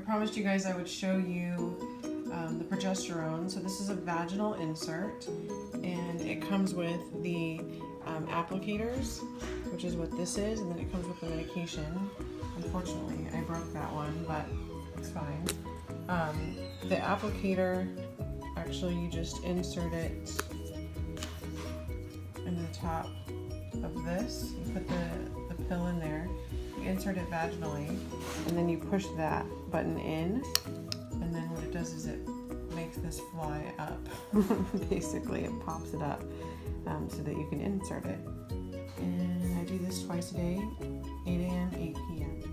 promised you guys I would show you the progesterone. So this is a vaginal insert, and it comes with the applicators, which is what this is, and then it comes with the medication. Unfortunately, I broke that one, but it's fine. The applicator, actually you just insert it in the top of this. You put the pill in there, you insert it vaginally, and then you push that button in, and then what it does is it makes this fly up. Basically, it pops it up so that you can insert it. And I do this twice a day, 8 a.m., 8 p.m.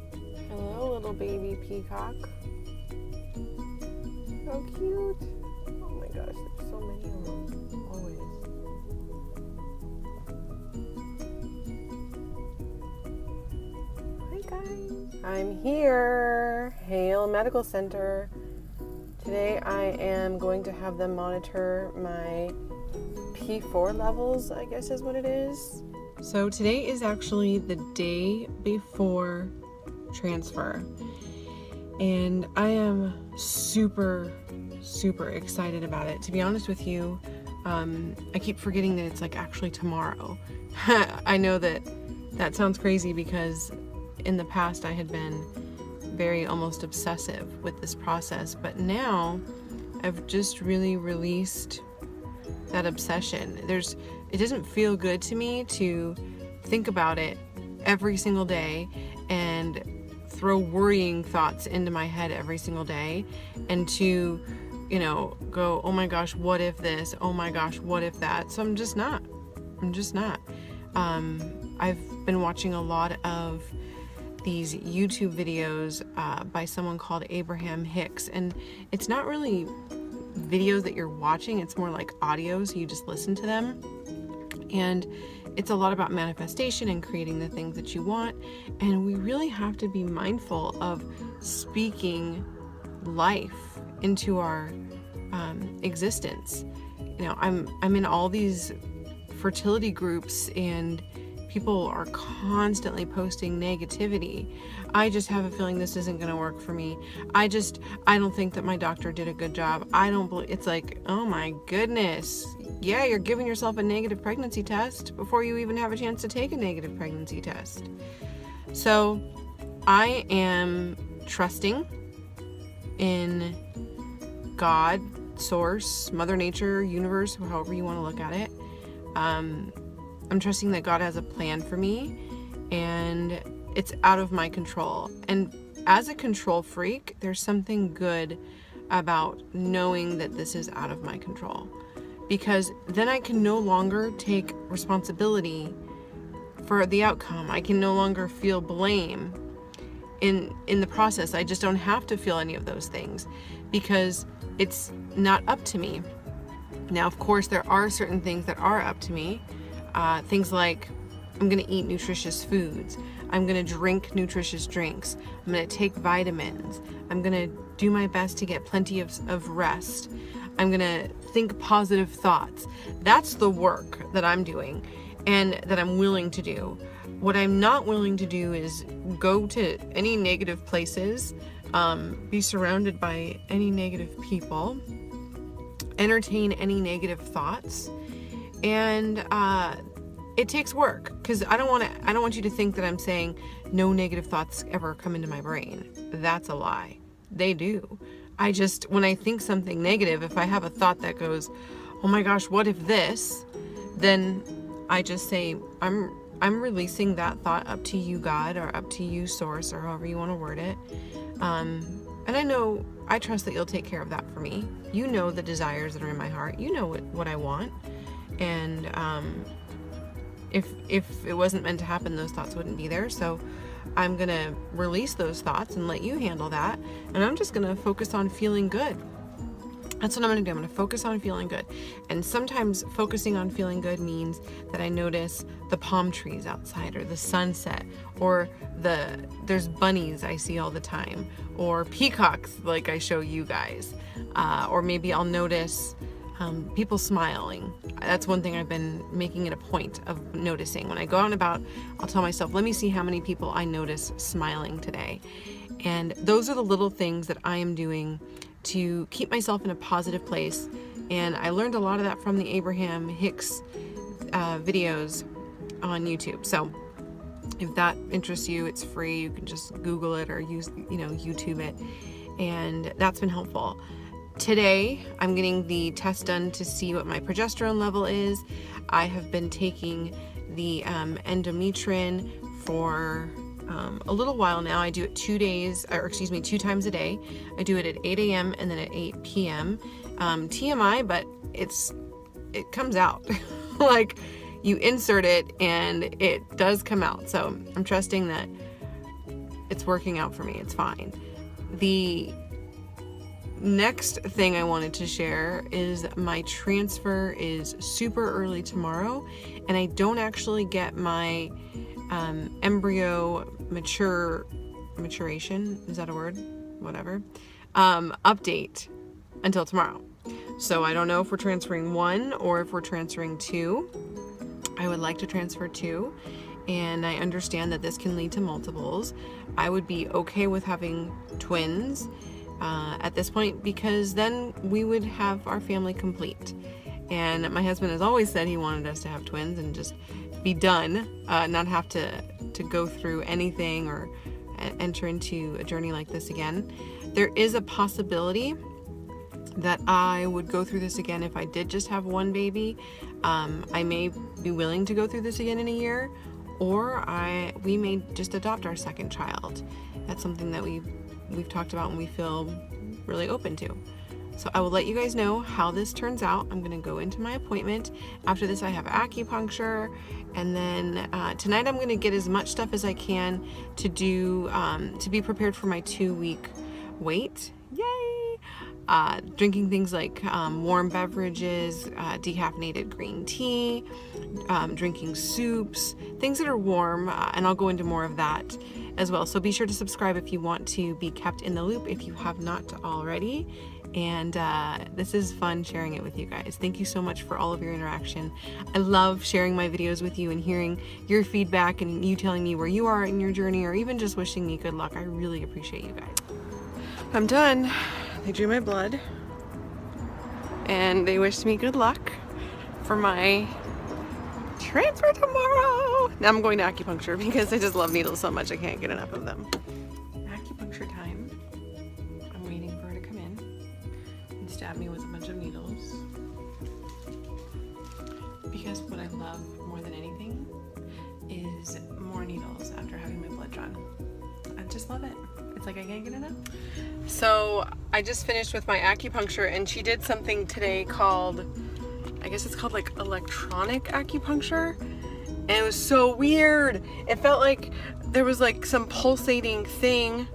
Hello, little baby peacock. How cute. Oh my gosh, there's so many of them. Always. Hi guys. I'm here. Hale Medical Center. Today I am going to have them monitor my P4 levels, I guess is what it is. So today is actually the day before transfer, and I am super excited about it. To be honest with you, I keep forgetting that it's like actually tomorrow. I know that sounds crazy because in the past I had been very almost obsessive with this process, but now I've just really released that obsession. It doesn't feel good to me to think about it every single day and throw worrying thoughts into my head every single day, and to, go, oh my gosh, what if this? Oh my gosh, what if that? So I'm just not. I've been watching a lot of these YouTube videos by someone called Abraham Hicks, and it's not really videos that you're watching, it's more like audio, so you just listen to them. And it's a lot about manifestation and creating the things that you want, and we really have to be mindful of speaking life into our existence. I'm in all these fertility groups, and people are constantly posting negativity. I just have a feeling this isn't going to work for me. I don't think that my doctor did a good job. It's like, oh my goodness. Yeah, you're giving yourself a negative pregnancy test before you even have a chance to take a negative pregnancy test. So I am trusting in God, Source, Mother Nature, Universe, however you want to look at it. I'm trusting that God has a plan for me, and it's out of my control. And as a control freak, there's something good about knowing that this is out of my control, because then I can no longer take responsibility for the outcome. I can no longer feel blame in the process. I just don't have to feel any of those things because it's not up to me. Now, of course, there are certain things that are up to me. Things like I'm going to eat nutritious foods. I'm going to drink nutritious drinks. I'm going to take vitamins. I'm going to do my best to get plenty of rest. I'm going to think positive thoughts. That's the work that I'm doing and that I'm willing to do. What I'm not willing to do is go to any negative places, be surrounded by any negative people, entertain any negative thoughts. And it takes work, because I don't want you to think that I'm saying no negative thoughts ever come into my brain. That's a lie. They do. When I think something negative, if I have a thought that goes, oh my gosh, what if this? Then I just say, I'm releasing that thought up to you, God, or up to you, Source, or however you want to word it. And I trust that you'll take care of that for me. You know the desires that are in my heart. You know what I want. And if it wasn't meant to happen, those thoughts wouldn't be there. So I'm going to release those thoughts and let you handle that. And I'm just going to focus on feeling good. That's what I'm going to do. I'm going to focus on feeling good. And sometimes focusing on feeling good means that I notice the palm trees outside, or the sunset, or there's bunnies I see all the time, or peacocks like I show you guys. Or maybe I'll notice people smiling. That's one thing I've been making it a point of noticing. When I go out and about, I'll tell myself, let me see how many people I notice smiling today. And those are the little things that I am doing to keep myself in a positive place. And I learned a lot of that from the Abraham Hicks videos on YouTube. So if that interests you, it's free. You can just Google it or use, YouTube it. And that's been helpful. Today, I'm getting the test done to see what my progesterone level is. I have been taking the endometrin for a little while now. I do it 2 times a day. I do it at 8 a.m. and then at 8 p.m. TMI, but it comes out. Like, you insert it and it does come out. So I'm trusting that it's working out for me. It's fine. The next thing I wanted to share is my transfer is super early tomorrow, and I don't actually get my embryo maturation, is that a word? Whatever. Update until tomorrow. So I don't know if we're transferring 1 or if we're transferring 2. I would like to transfer 2, and I understand that this can lead to multiples. I would be okay with having twins at this point, because then we would have our family complete. And my husband has always said he wanted us to have twins and just be done, not have to go through anything or enter into a journey like this again. There is a possibility that I would go through this again if I did just have one baby. I may be willing to go through this again in a year, or we may just adopt our second child. That's something that we've talked about and we feel really open to. So I will let you guys know how this turns out. I'm going to go into my appointment. After this, I have acupuncture, and then tonight I'm going to get as much stuff as I can to do to be prepared for my 2-week wait. Yay! Drinking things like warm beverages, decaffeinated green tea, drinking soups, things that are warm, and I'll go into more of that as well. So be sure to subscribe if you want to be kept in the loop if you have not already. And this is fun sharing it with you guys. Thank you so much for all of your interaction. I love sharing my videos with you and hearing your feedback and you telling me where you are in your journey, or even just wishing me good luck. I really appreciate you guys. I'm done. They drew my blood and they wished me good luck for my transfer tomorrow. Now I'm going to acupuncture because I just love needles so much I can't get enough of them. Acupuncture time. I'm waiting for her to come in and stab me with a bunch of needles, because what I love more than anything is more needles after having my blood drawn. I just love it. It's like I can't get enough. So I just finished with my acupuncture, and she did something today called, I guess it's called like electronic acupuncture. And it was so weird. It felt like there was like some pulsating thing.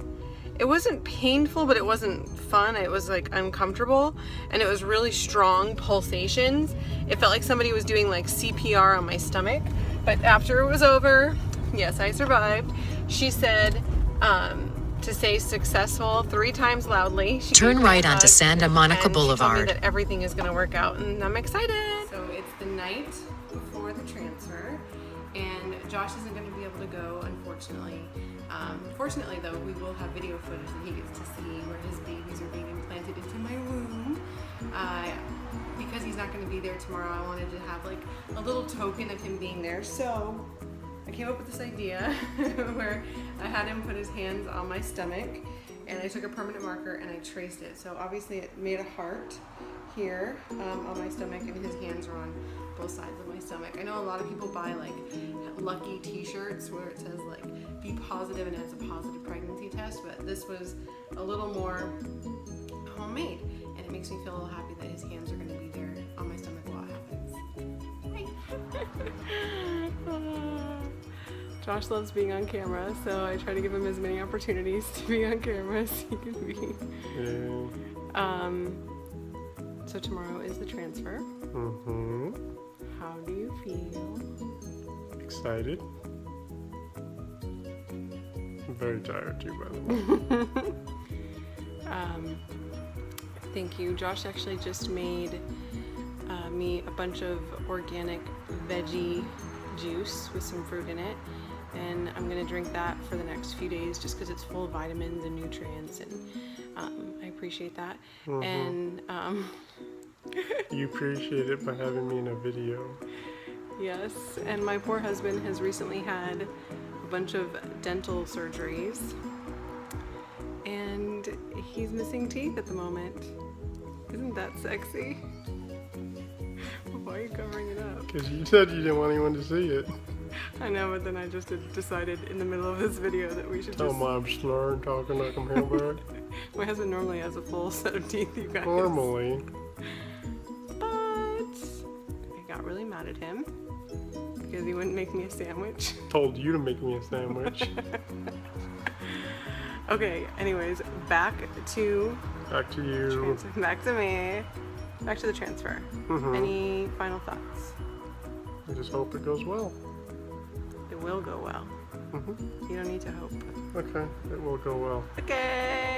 It wasn't painful, but it wasn't fun. It was like uncomfortable, and it was really strong pulsations. It felt like somebody was doing like CPR on my stomach. But after it was over, yes, I survived. She said, to say successful 3 times loudly. Turn right onto Santa Monica Boulevard. She told me that everything is going to work out, and I'm excited. So it's the night before the transfer, and Josh isn't going to be able to go, unfortunately. Fortunately, though, we will have video footage that he gets to see where his babies are being implanted into my womb. Because he's not going to be there tomorrow, I wanted to have like a little token of him being there. So I came up with this idea where I had him put his hands on my stomach, and I took a permanent marker and I traced it. So obviously it made a heart here on my stomach, and his hands are on both sides of my stomach. I know a lot of people buy like lucky t-shirts where it says like be positive and it's a positive pregnancy test, but this was a little more homemade, and it makes me feel a little happy that his hands are going to be there on my stomach while it happens. Josh loves being on camera, so I try to give him as many opportunities to be on camera as he can be. Yeah. So tomorrow is the transfer. Mm-hmm. How do you feel? Excited. I'm very tired too, by the way. Thank you. Josh actually just made me a bunch of organic veggie juice with some fruit in it. and I'm gonna drink that for the next few days just because it's full of vitamins and nutrients, and I appreciate that. And You appreciate it by having me in a video. yes, and my poor husband has recently had a bunch of dental surgeries, and he's missing teeth at the moment. Isn't that sexy? Why are you covering it up? Because you said you didn't want anyone to see it. I know, but then I just decided in the middle of this video that we should Tell just... me I'm slurring, talking like I'm hillbilly. My husband normally has a full set of teeth, you guys. Normally. But I got really mad at him because he wouldn't make me a sandwich. Told you to make me a sandwich. Okay, anyways, back to Back to you. back to me. Back to the transfer. Any final thoughts? I just hope it goes well. It will go well. You don't need to hope. Okay, it will go well. Okay.